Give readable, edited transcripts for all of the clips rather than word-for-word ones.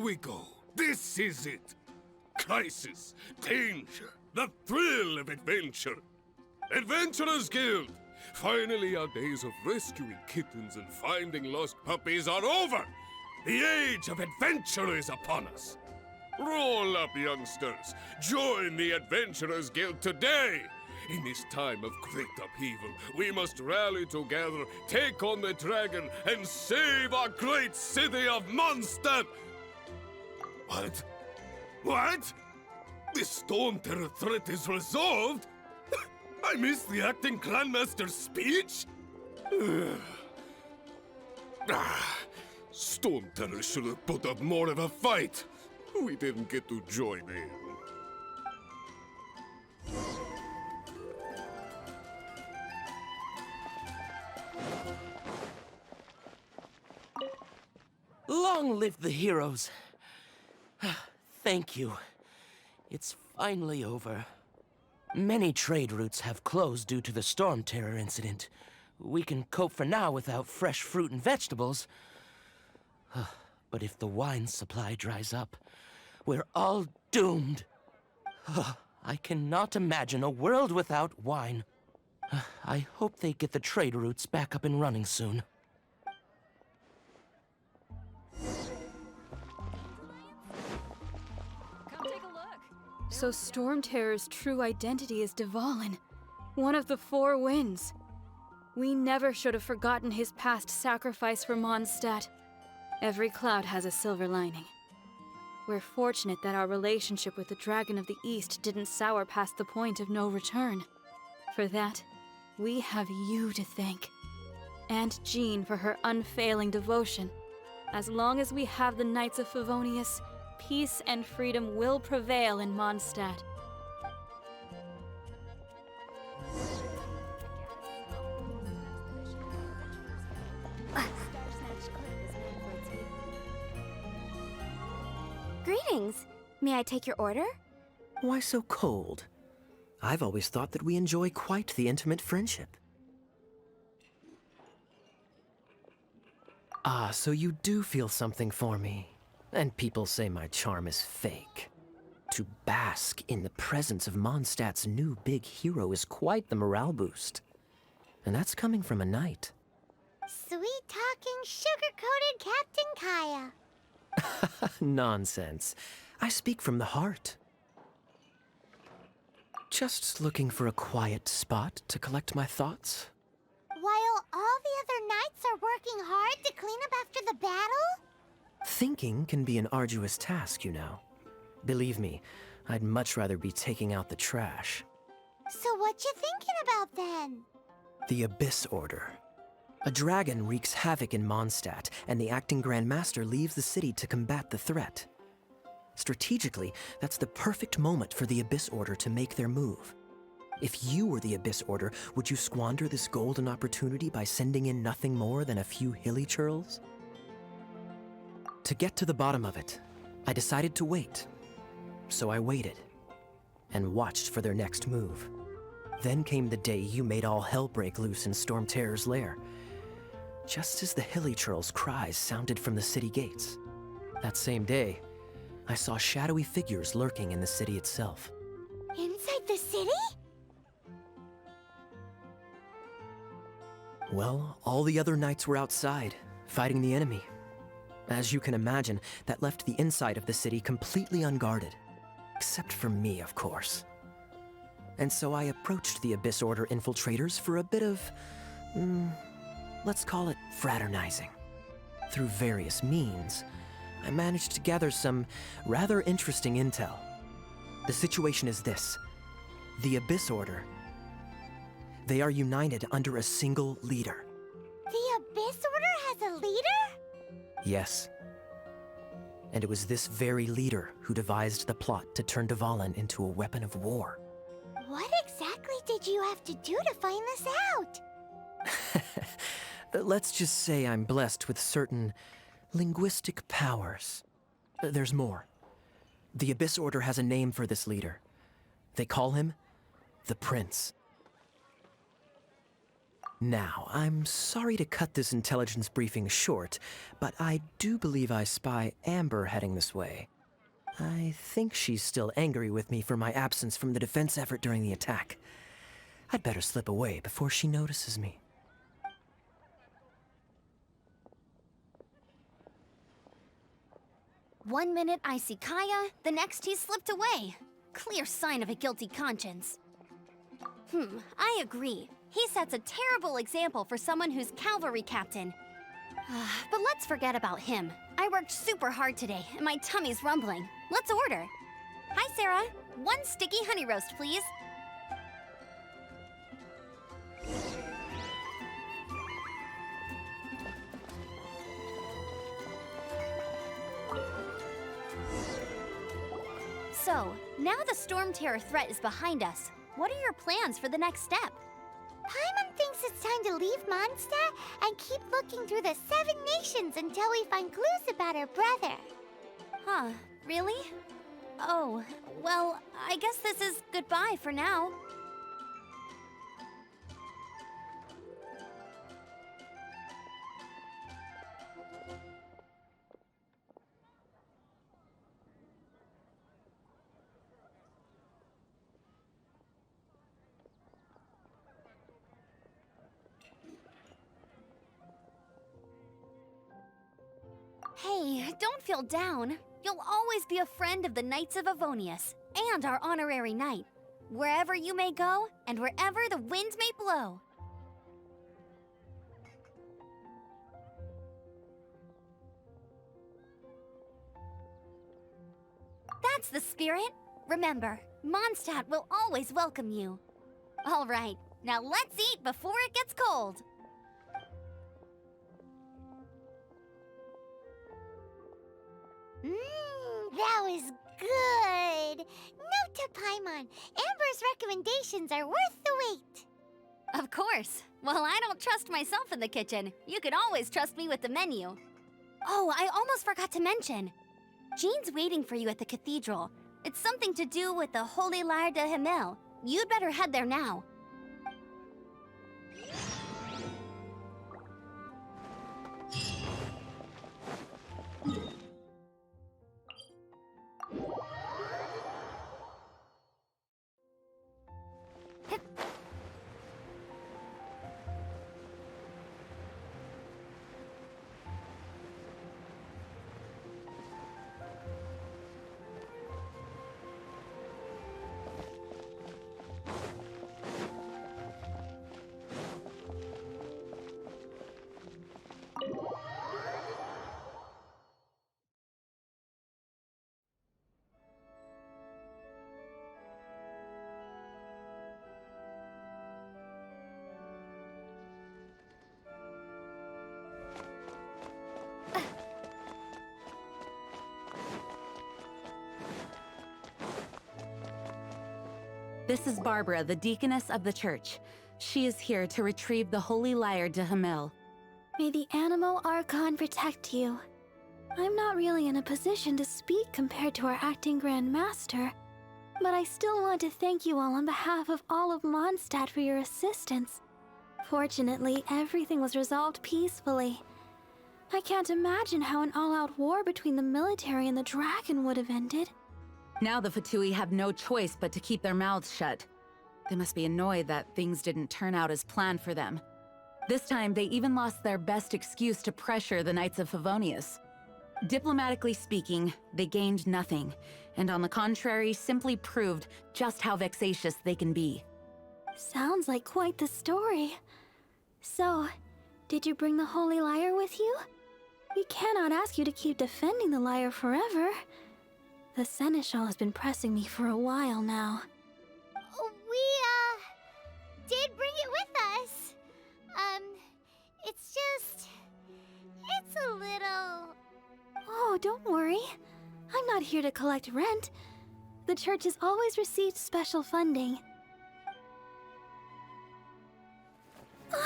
we go. This is it. Crisis, danger, the thrill of adventure. Adventurers Guild! Finally, our days of rescuing kittens and finding lost puppies are over! The age of adventure is upon us! Roll up, youngsters! Join the Adventurers Guild today! In this time of great upheaval, we must rally together, take on the dragon, and save our great city of Mondstadt! What? What? The Storm Terror threat is resolved? I missed the acting Grandmaster's speech? Storm Terror should have put up more of a fight. We didn't get to join in. Long live the heroes. Thank you. It's finally over. Many trade routes have closed due to the Storm Terror incident. We can cope for now without fresh fruit and vegetables. But if the wine supply dries up, we're all doomed. I cannot imagine a world without wine. I hope they get the trade routes back up and running soon. So Storm Terror's true identity is Dvalin, one of the Four Winds. We never should have forgotten his past sacrifice for Mondstadt. Every cloud has a silver lining. We're fortunate that our relationship with the Dragon of the East didn't sour past the point of no return. For that, we have you to thank. And Jean for her unfailing devotion. As long as we have the Knights of Favonius, peace and freedom will prevail in Mondstadt. Greetings. May I take your order? Why so cold? I've always thought that we enjoy quite the intimate friendship. Ah, so you do feel something for me. And people say my charm is fake. To bask in the presence of Mondstadt's new big hero is quite the morale boost. And that's coming from a knight. Sweet-talking, sugar-coated Captain Kaya. Nonsense. I speak from the heart. Just looking for a quiet spot to collect my thoughts. While all the other knights are working hard to clean up after the battle? Thinking can be an arduous task, you know. Believe me, I'd much rather be taking out the trash. So what you thinking about then? The Abyss Order. A dragon wreaks havoc in Mondstadt, and the acting Grand Master leaves the city to combat the threat. Strategically, that's the perfect moment for the Abyss Order to make their move. If you were the Abyss Order, would you squander this golden opportunity by sending in nothing more than a few hilly churls? To get to the bottom of it, I decided to wait. So I waited, and watched for their next move. Then came the day you made all hell break loose in Storm Terror's lair. Just as the hilly churls' cries sounded from the city gates. That same day, I saw shadowy figures lurking in the city itself. Inside the city? Well, all the other knights were outside, fighting the enemy. As you can imagine, that left the inside of the city completely unguarded. Except for me, of course. And so I approached the Abyss Order infiltrators for a bit of, let's call it fraternizing. Through various means, I managed to gather some rather interesting intel. The situation is this. The Abyss Order, they are united under a single leader. The Abyss Order has a leader? Yes. And it was this very leader who devised the plot to turn Dvalin into a weapon of war. What exactly did you have to do to find this out? Let's just say I'm blessed with certain linguistic powers. There's more. The Abyss Order has a name for this leader. They call him the Prince. Now, I'm sorry to cut this intelligence briefing short, but I do believe I spy Amber heading this way. I think she's still angry with me for my absence from the defense effort during the attack. I'd better slip away before she notices me. One minute I see Kaya, the next he's slipped away. Clear sign of a guilty conscience. I agree. He sets a terrible example for someone who's cavalry captain. But let's forget about him. I worked super hard today, and my tummy's rumbling. Let's order. Hi, Sarah. 1 sticky honey roast, please. So, now the Storm Terror threat is behind us. What are your plans for the next step? Paimon thinks it's time to leave Mondstadt and keep looking through the 7 nations until we find clues about her brother. Huh, really? Oh, well, I guess this is goodbye for now. Hey, don't feel down. You'll always be a friend of the Knights of Avonius, and our honorary knight. Wherever you may go, and wherever the wind may blow. That's the spirit. Remember, Mondstadt will always welcome you. All right, now let's eat before it gets cold. That was good. Note to Paimon, Amber's recommendations are worth the wait. Of course. Well, I don't trust myself in the kitchen. You can always trust me with the menu. Oh, I almost forgot to mention. Jean's waiting for you at the cathedral. It's something to do with the Holy Lyre de Himmel. You'd better head there now. This is Barbara, the deaconess of the church. She is here to retrieve the Holy Lyre de Himmel. May the Animo Archon protect you. I'm not really in a position to speak compared to our acting Grand Master, but I still want to thank you all on behalf of all of Mondstadt for your assistance. Fortunately, everything was resolved peacefully. I can't imagine how an all-out war between the military and the dragon would have ended. Now the Fatui have no choice but to keep their mouths shut. They must be annoyed that things didn't turn out as planned for them. This time, they even lost their best excuse to pressure the Knights of Favonius. Diplomatically speaking, they gained nothing, and on the contrary, simply proved just how vexatious they can be. Sounds like quite the story. So, did you bring the Holy Lyre with you? We cannot ask you to keep defending the lyre forever. The Seneschal has been pressing me for a while now. We, did bring it with us. It's a little... Oh, don't worry. I'm not here to collect rent. The church has always received special funding. The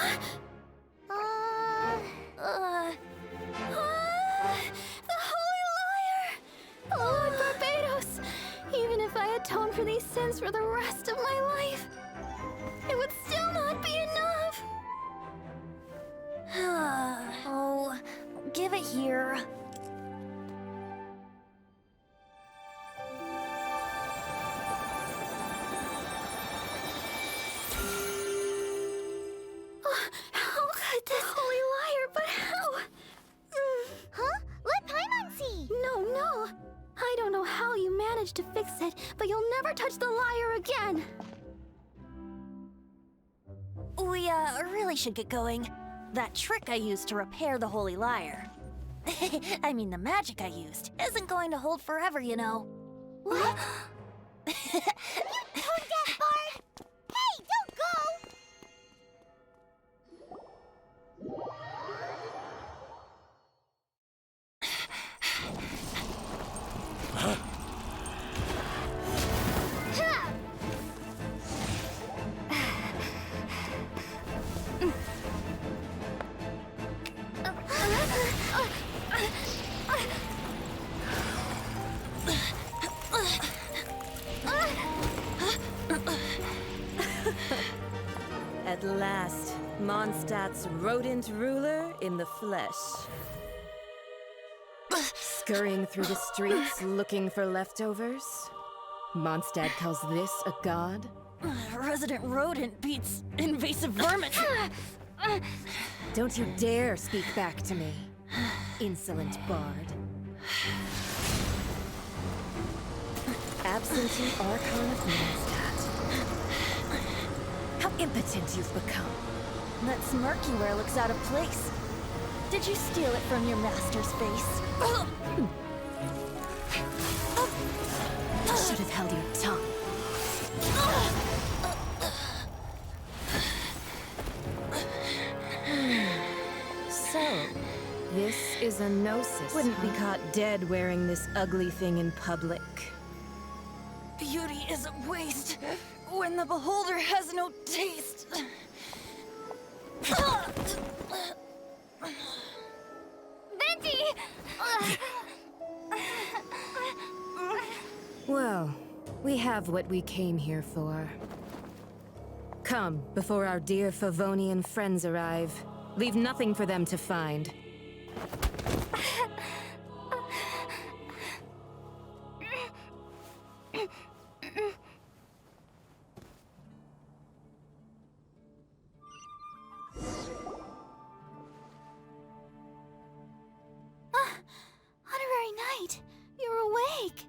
Holy Lyre! Lord Barbados! Even if I atone for these sins for the rest of my life, it would still not be enough! here. How could this holy liar, but how? Huh? Let Paimon see! No. I don't know how you managed to fix it, but you'll never touch the lyre again. We, really should get going. That trick I used to repair the holy lyre. I mean, the magic I used isn't going to hold forever, you know. What? You tone-deaf bard! Hey, don't go! At last, Mondstadt's rodent ruler in the flesh. Scurrying through the streets looking for leftovers? Mondstadt calls this a god? Resident rodent beats invasive vermin. Don't you dare speak back to me, insolent bard. Absentee Archon of Mondstadt. How impotent you've become. That smirk you wear looks out of place. Did you steal it from your master's face? Should have held your tongue. So, this is a gnosis. Wouldn't be caught dead wearing this ugly thing in public. Beauty is a waste when the beholder has no taste. Venti! Well, we have what we came here for. Come, before our dear Favonian friends arrive. Leave nothing for them to find. Honorary Knight, you're awake.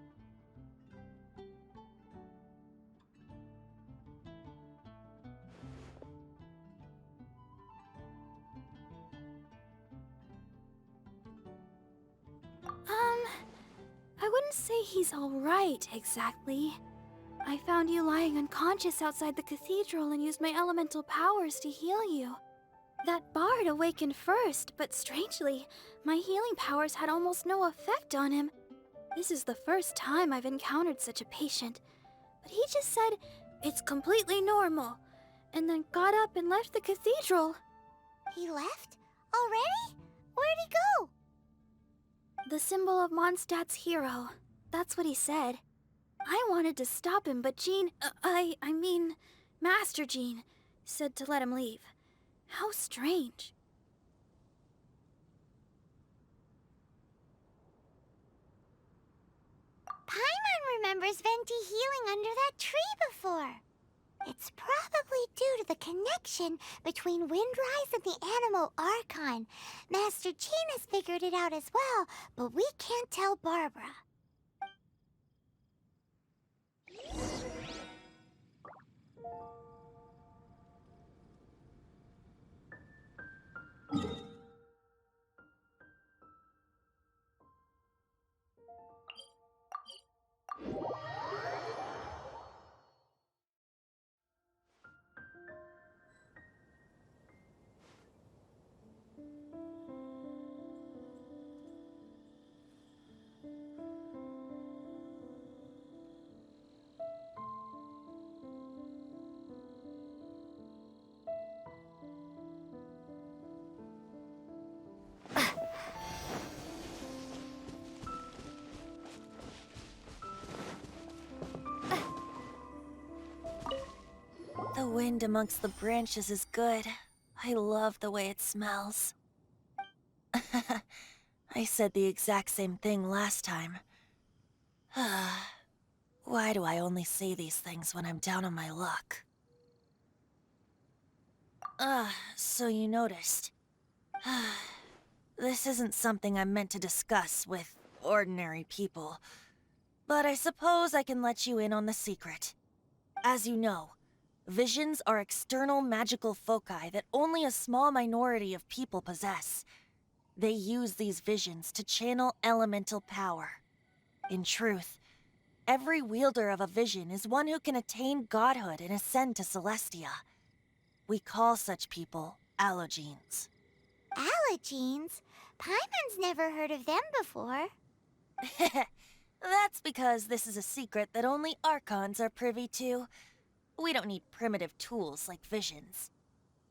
I wouldn't say he's all right, exactly. I found you lying unconscious outside the cathedral and used my elemental powers to heal you. That bard awakened first, but strangely, my healing powers had almost no effect on him. This is the first time I've encountered such a patient, but he just said it's completely normal, and then got up and left the cathedral. He left? Already? Where'd he go? The symbol of Mondstadt's hero. That's what he said. I wanted to stop him, but Jean, I mean, Master Jean, said to let him leave. How strange. Paimon remembers Venti healing under that tree before. It's probably due to the connection between Windrise and the Animal Archon. Master Jean has figured it out as well, but we can't tell Barbara. The wind amongst the branches is good. I love the way it smells. I said the exact same thing last time. Why do I only say these things when I'm down on my luck? So you noticed. This isn't something I'm meant to discuss with ordinary people, but I suppose I can let you in on the secret. As you know, visions are external magical foci that only a small minority of people possess. They use these visions to channel elemental power. In truth, every wielder of a vision is one who can attain godhood and ascend to Celestia. We call such people allogenes. Allergenes? Paimon's never heard of them before. That's because this is a secret that only Archons are privy to. We don't need primitive tools like visions.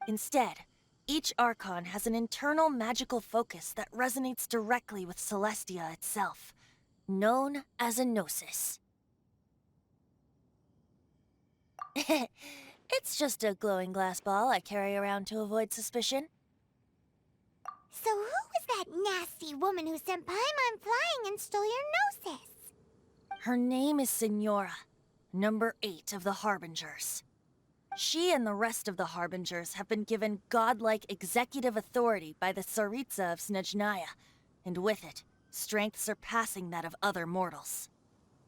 Instead, each Archon has an internal magical focus that resonates directly with Celestia itself, known as a gnosis. It's just a glowing glass ball I carry around to avoid suspicion. So who was that nasty woman who sent Paimon flying and stole your gnosis? Her name is Signora, number 8 of the Harbingers. She and the rest of the Harbingers have been given godlike executive authority by the Tsaritsa of Snezhnaya, and with it, strength surpassing that of other mortals.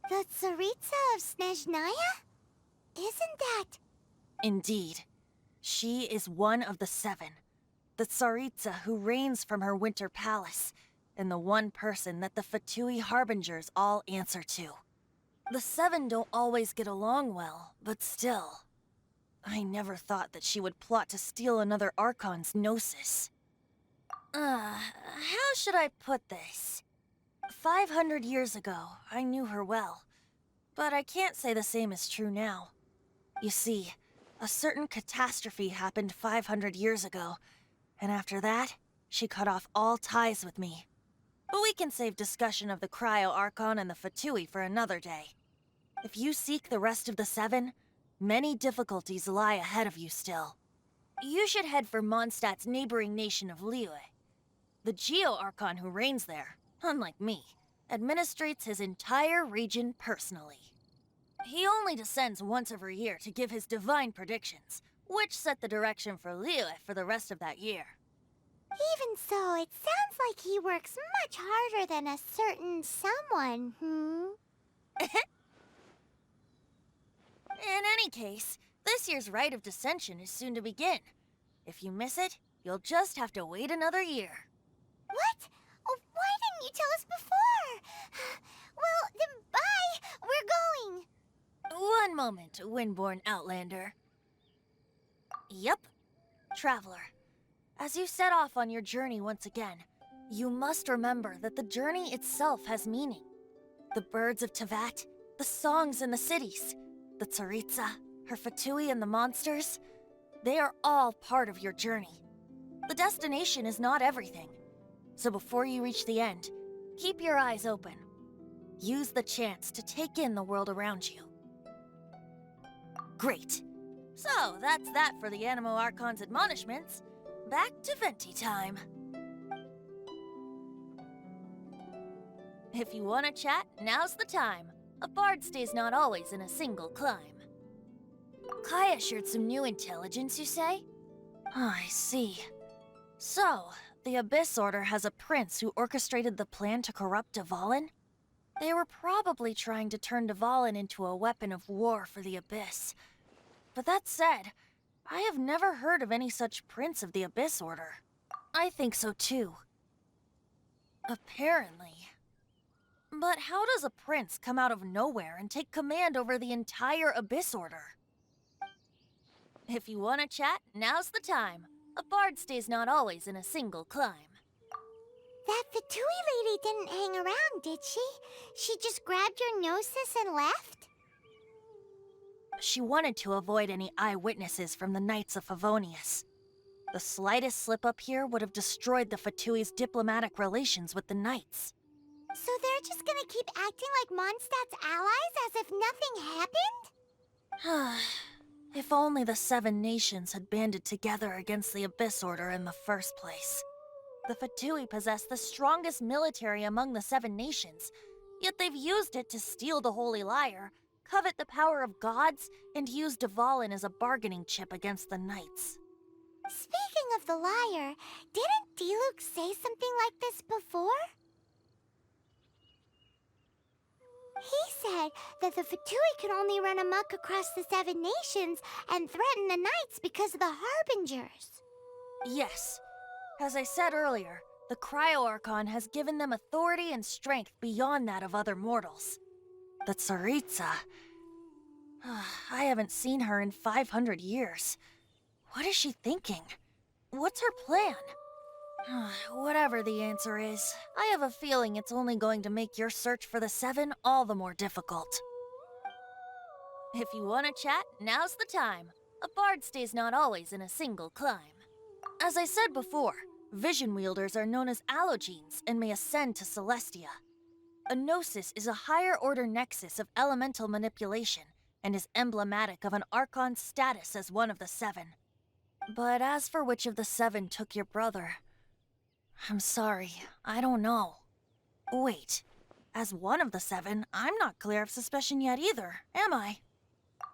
The Tsaritsa of Snezhnaya? Isn't that... Indeed. She is one of the 7, the Tsaritsa who reigns from her winter palace, and the one person that the Fatui Harbingers all answer to. The 7 don't always get along well, but still. I never thought that she would plot to steal another Archon's gnosis. How should I put this? 500 years ago, I knew her well, but I can't say the same is true now. You see, a certain catastrophe happened 500 years ago, and after that, she cut off all ties with me. But we can save discussion of the Cryo-Archon and the Fatui for another day. If you seek the rest of the 7, many difficulties lie ahead of you still. You should head for Mondstadt's neighboring nation of Liyue. The Geo-Archon who reigns there, unlike me, administrates his entire region personally. He only descends once every year to give his divine predictions, which set the direction for Liyue for the rest of that year. Even so, it sounds like he works much harder than a certain someone, In any case, this year's Rite of Descension is soon to begin. If you miss it, you'll just have to wait another year. What? Oh, why didn't you tell us before? Well, then bye! We're going! One moment, Windborn Outlander. Yep, Traveler. As you set off on your journey once again, you must remember that the journey itself has meaning. The birds of Tevat, the songs in the cities, the Tsaritsa, her Fatui and the monsters, they are all part of your journey. The destination is not everything. So before you reach the end, keep your eyes open. Use the chance to take in the world around you. Great. So, that's that for the Animo Archon's admonishments. Back to Venti time. If you want to chat, now's the time. A bard stays not always in a single climb. Kaya shared some new intelligence, you say? Oh, I see. So, the Abyss Order has a prince who orchestrated the plan to corrupt Dvalin? They were probably trying to turn Dvalin into a weapon of war for the Abyss. But that said, I have never heard of any such prince of the Abyss Order. I think so too. Apparently. But how does a prince come out of nowhere and take command over the entire Abyss Order? If you want to chat, now's the time. A bard stays not always in a single climb. That Fatui lady didn't hang around, did she? She just grabbed your gnosis and left? She wanted to avoid any eyewitnesses from the Knights of Favonius. The slightest slip-up here would have destroyed the Fatui's diplomatic relations with the Knights. So they're just gonna keep acting like Mondstadt's allies as if nothing happened? If only the 7 nations had banded together against the Abyss Order in the first place. The Fatui possess the strongest military among the 7 nations, yet they've used it to steal the Holy Lyre, covet the power of gods, and use Dvalin as a bargaining chip against the knights. Speaking of the lyre, didn't Diluc say something like this before? He said that the Fatui can only run amok across the 7 nations and threaten the knights because of the Harbingers. Yes. As I said earlier, the Cryo-Archon has given them authority and strength beyond that of other mortals. The Tsaritsa... I haven't seen her in 500 years. What is she thinking? What's her plan? Whatever the answer is, I have a feeling it's only going to make your search for the 7 all the more difficult. If you want to chat, now's the time. A bard stays not always in a single climb. As I said before, vision wielders are known as allogenes and may ascend to Celestia. A gnosis is a higher-order nexus of elemental manipulation and is emblematic of an Archon's status as one of the 7. But as for which of the 7 took your brother... I'm sorry, I don't know. Wait, as one of the 7, I'm not clear of suspicion yet either, am I?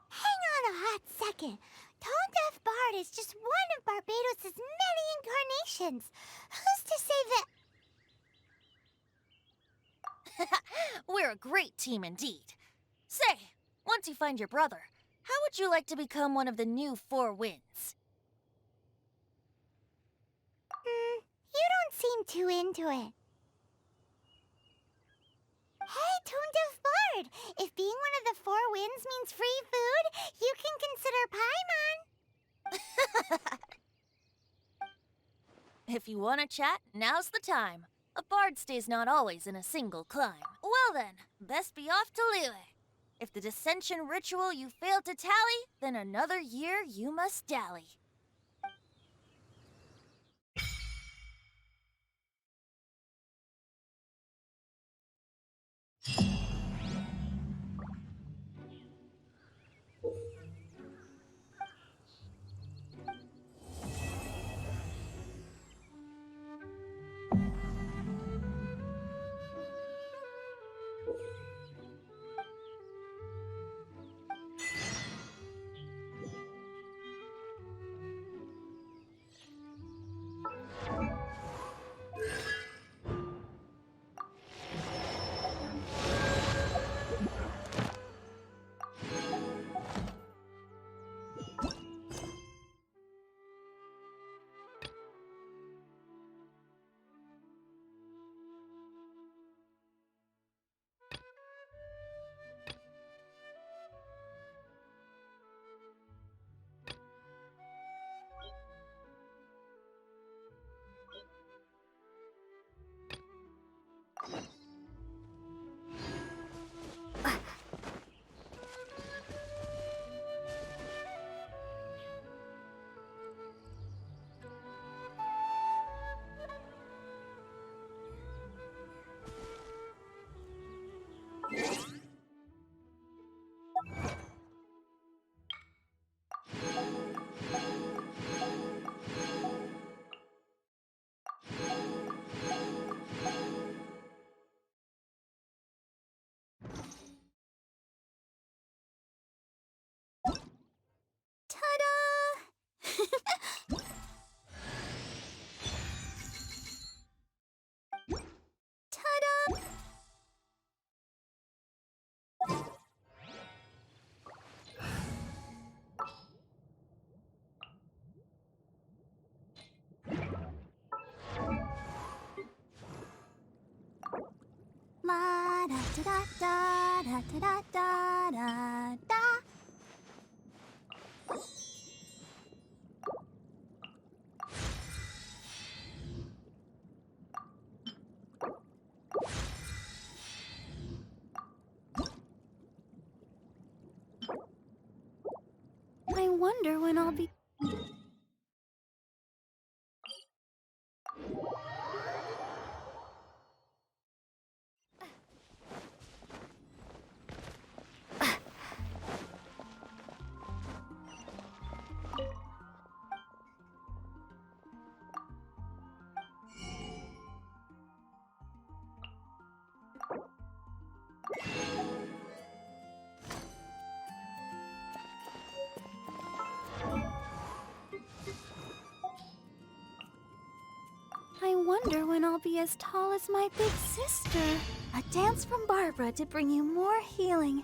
Hang on a hot second. Tone Deaf Bard is just one of Barbados' many incarnations. Who's to say that... We're a great team indeed. Say, once you find your brother, how would you like to become one of the new 4 Winds? You don't seem too into it. Hey, Tone Deaf Bard! If being one of the 4 Winds means free food, you can consider Paimon. If you want to chat, now's the time. A bard stays not always in a single climb. Well then, best be off to Liyue. If the dissension ritual you failed to tally, then another year you must dally. La da da da da da da da da. I wonder when I'll be... wonder when I'll be as tall as my big sister. A dance from Barbara to bring you more healing.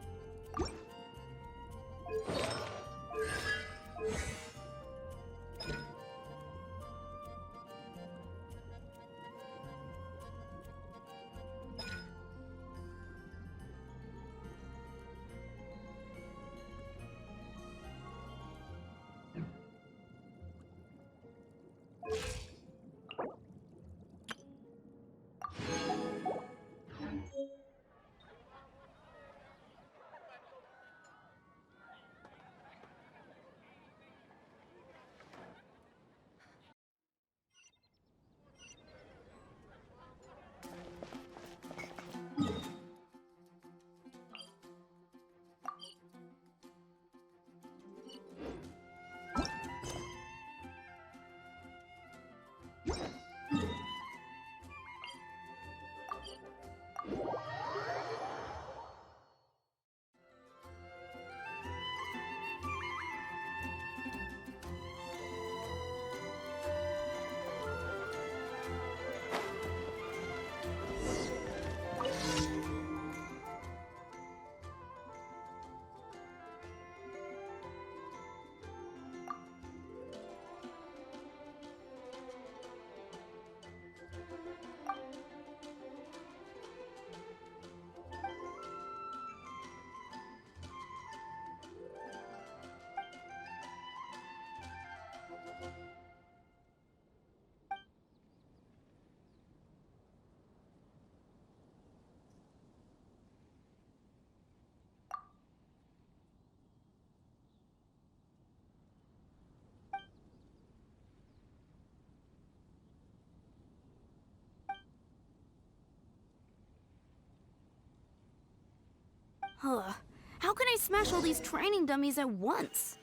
How can I smash all these training dummies at once?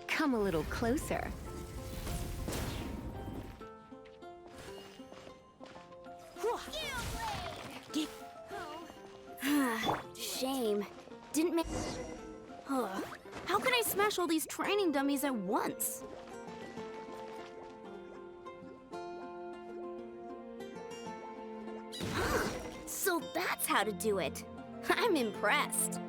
Come a little closer. Shame. Didn't make... How can I smash all these training dummies at once? So that's how to do it. I'm impressed.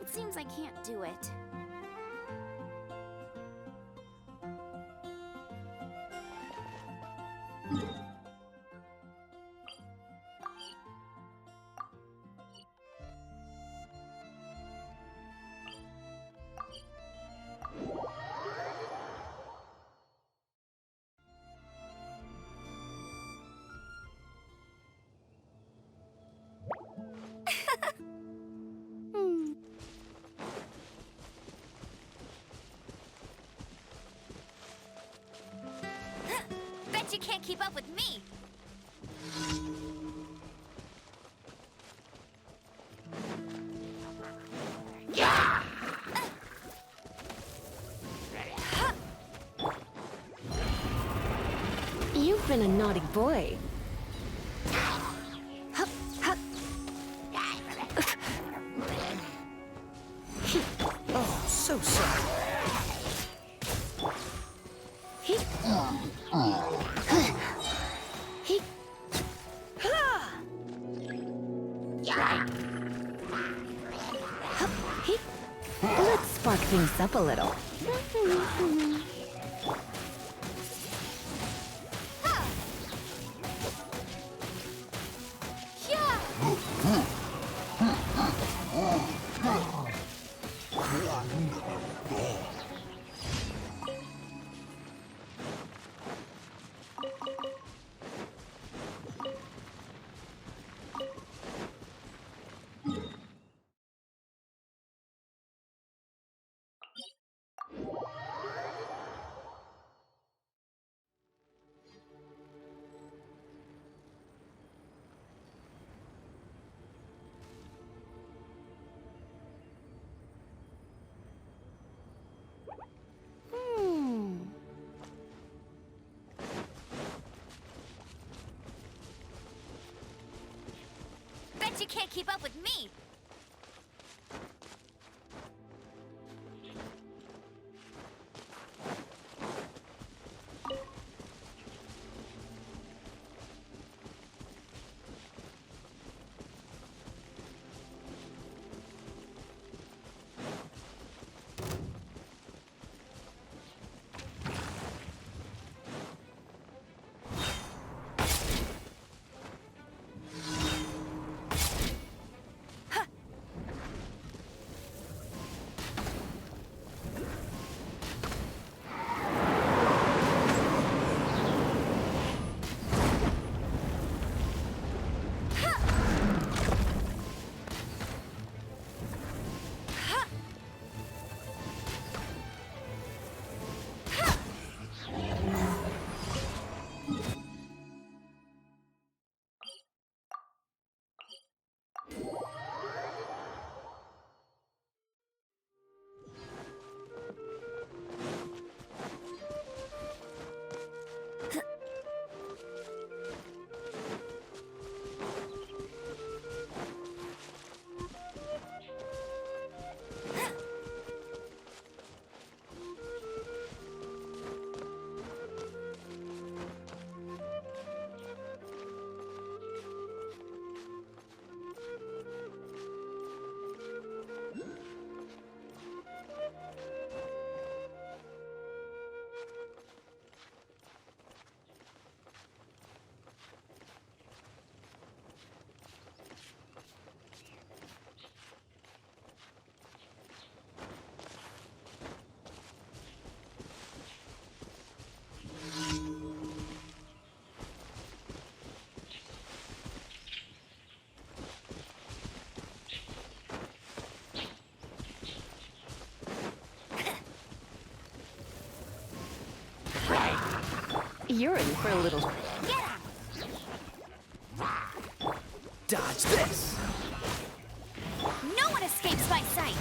Seems I can't do it. Bet you can't keep up with me! You've been a naughty boy. Oh, so sorry. Let's spark things up a little. She can't keep up with me. You're in for a little... Dodge this! No one escapes my sight.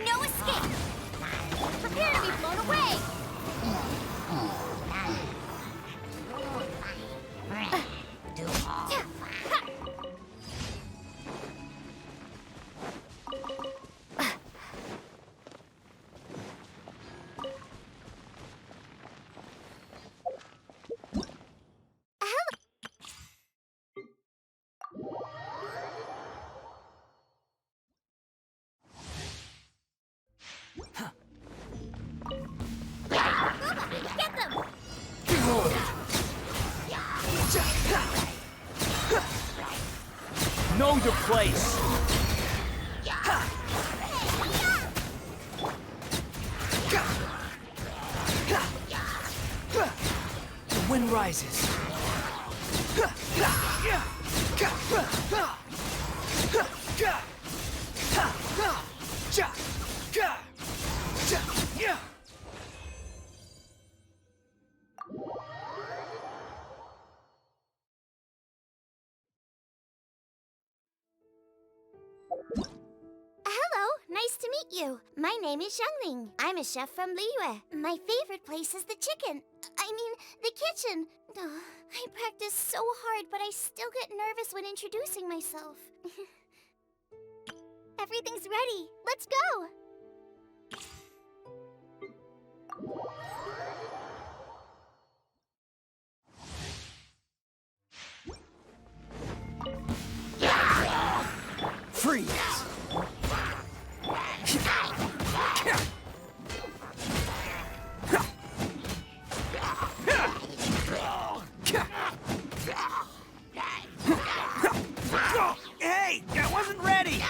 No escape! Prepare to be blown away! Get them! Know your place! The wind rises. Hello, nice to meet you. My name is Xiangling. I'm a chef from Liyue. My favorite place is the chicken. I mean, the kitchen. Oh, I practice so hard, but I still get nervous when introducing myself. Everything's ready. Let's go! Freeze! Hey! I wasn't ready!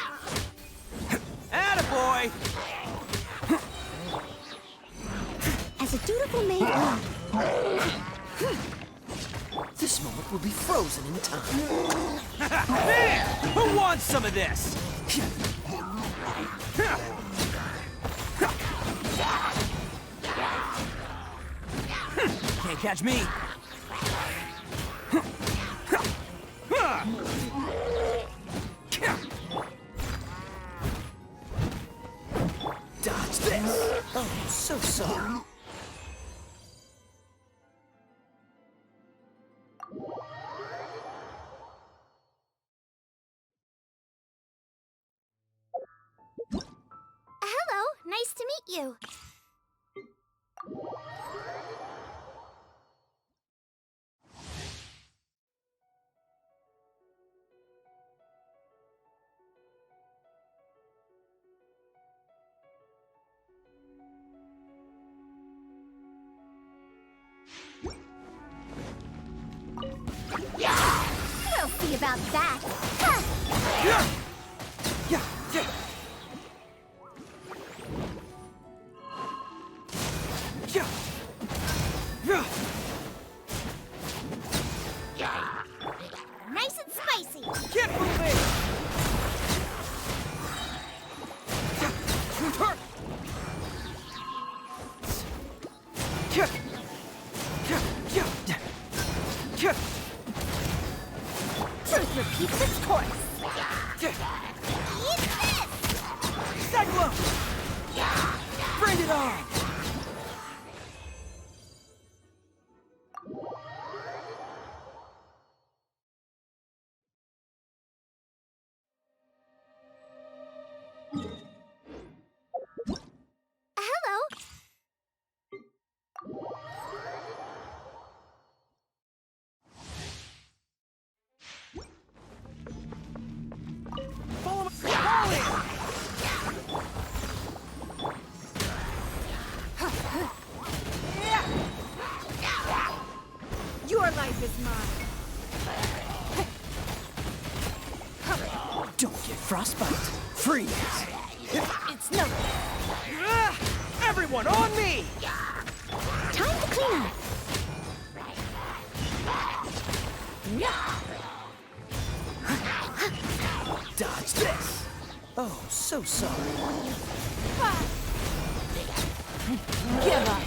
Attaboy! will be frozen in time. There! Who wants some of this? Can't catch me. Dodge this! Oh, so sorry. Hello, nice to meet you. We'll see about that. Ha! Yeah! Yeah! Yeah! Nice and spicy. Get moving! Truth repeats its course. Eat this! Cyclone! Bring it on! Hello. Follow me! Your life is mine. Don't get frostbite. Freeze! It's no Everyone on me! time to clean up. Dodge this! Oh, so sorry. Give up.